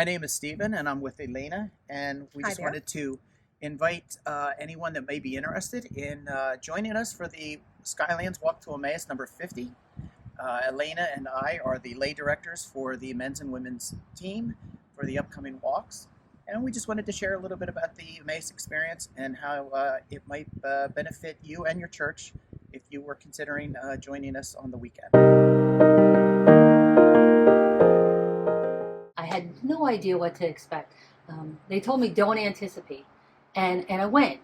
My name is Stephen, and I'm with Elena, and we Hi just there. wanted to invite anyone that may be interested in joining us for the Skylands Walk to Emmaus number 50. Elena and I are the lay directors for the men's and women's team for the upcoming walks, and we just wanted to share a little bit about the Emmaus experience and how it might benefit you and your church if you were considering joining us on the weekend. I had no idea what to expect. They told me don't anticipate, and I went,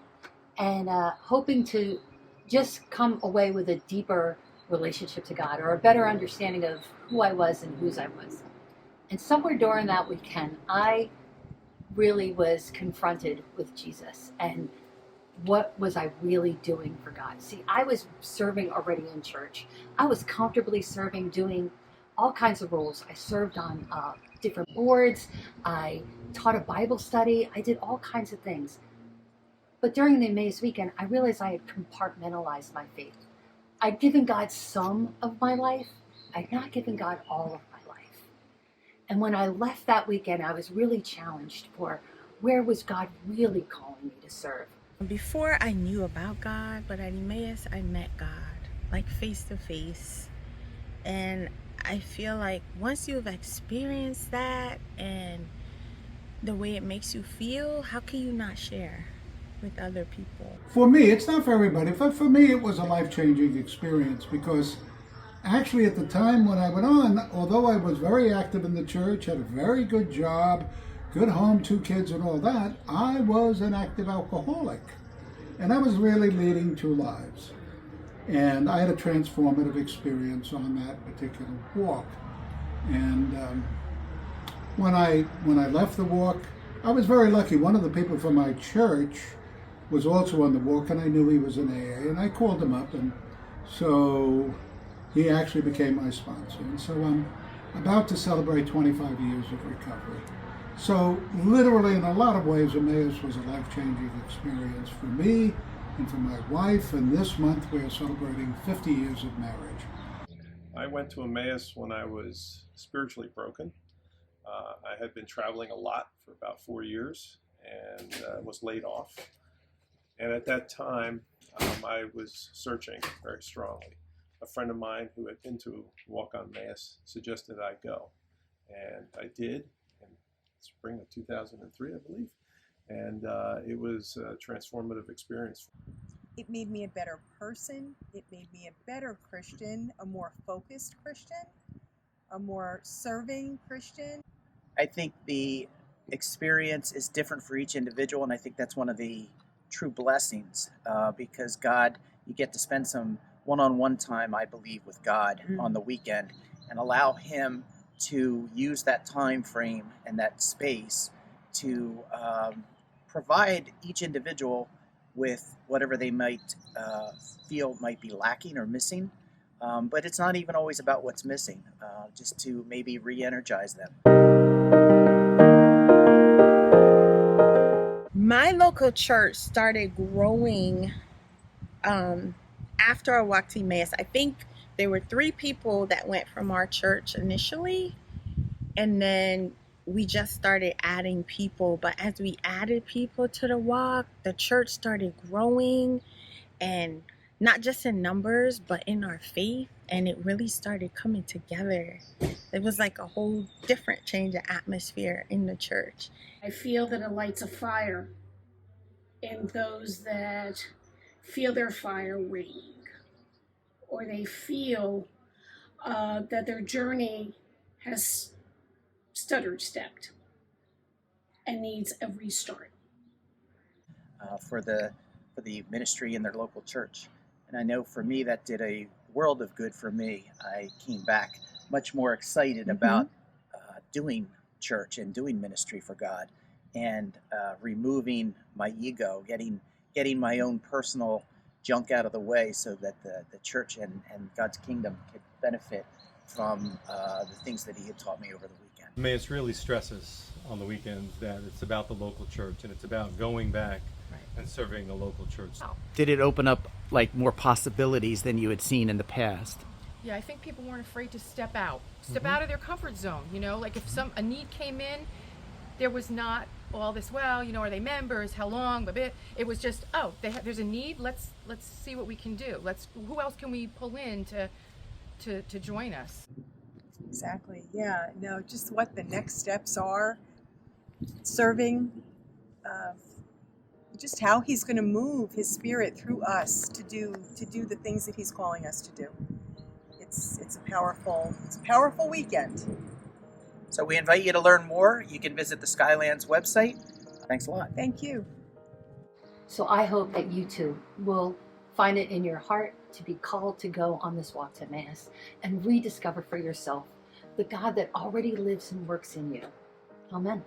and hoping to just come away with a deeper relationship to God or a better understanding of who I was and whose I was. And somewhere during that weekend, I really was confronted with Jesus and what was I really doing for God. See, I was serving already in church. I was comfortably serving, doing all kinds of roles. I served on different boards. I taught a Bible study. I did all kinds of things. But during the Emmaus weekend, I realized I had compartmentalized my faith. I'd given God some of my life. I'd not given God all of my life. And when I left that weekend, I was really challenged for where was God really calling me to serve. Before I knew about God, but at Emmaus I met God, like face to face. And I feel like once you've experienced that and the way it makes you feel, how can you not share with other people? For me, it's not for everybody, but for me it was a life-changing experience because actually at the time when I went on, although I was very active in the church, had a very good job, good home, 2 kids and all that, I was an active alcoholic. And I was really leading 2 lives. And I had a transformative experience on that particular walk. And when I left the walk, I was very lucky. One of the people from my church was also on the walk, and I knew he was in AA, and I called him up, and so he actually became my sponsor. And so I'm about to celebrate 25 years of recovery. So literally, in a lot of ways, Emmaus was a life-changing experience for me and for my wife, and this month we're celebrating 50 years of marriage. I went to Emmaus when I was spiritually broken. I had been traveling a lot for about 4 years and was laid off. And at that time, I was searching very strongly. A friend of mine who had been to Walk on Emmaus suggested I go. And I did in spring of 2003, I believe. And it was a transformative experience. It made me a better person. It made me a better Christian, a more focused Christian, a more serving Christian. I think the experience is different for each individual, and I think that's one of the true blessings because God, you get to spend some one-on-one time, I believe, with God on the weekend and allow Him to use that time frame and that space to provide each individual with whatever they might feel might be lacking or missing. But it's not even always about what's missing, just to maybe re-energize them. My local church started growing after I walked to Emmaus. I think there were 3 people that went from our church initially, and then we just started adding people. But as we added people to the walk, the church started growing, and not just in numbers, but in our faith, and it really started coming together. It was like a whole different change of atmosphere in the church. I feel that it lights a fire in those that feel their fire waning, or they feel that their journey has stuttered-stepped and needs a restart. For the ministry in their local church. And I know for me that did a world of good for me. I came back much more excited about doing church and doing ministry for God and removing my ego, getting my own personal junk out of the way so that the church and God's kingdom could benefit from the things that He had taught me over the weekend. Emmaus really stresses on the weekends that it's about the local church and it's about going back and serving the local church. Did it open up like more possibilities than you had seen in the past? Yeah, I think people weren't afraid to step out of their comfort zone. You know, like if a need came in, there was not all this, well, you know, are they members, how long, blah, blah. It was just, oh, there's a need, let's see what we can do. Who else can we pull in to join us? Exactly. Yeah. No, just what the next steps are, serving, just how he's going to move his spirit through us to do the things that he's calling us to do. It's a powerful weekend. So we invite you to learn more. You can visit the Skylands website. Thanks a lot. Thank you. So I hope that you too will find it in your heart to be called to go on this walk to Emmaus and rediscover for yourself the God that already lives and works in you. Amen.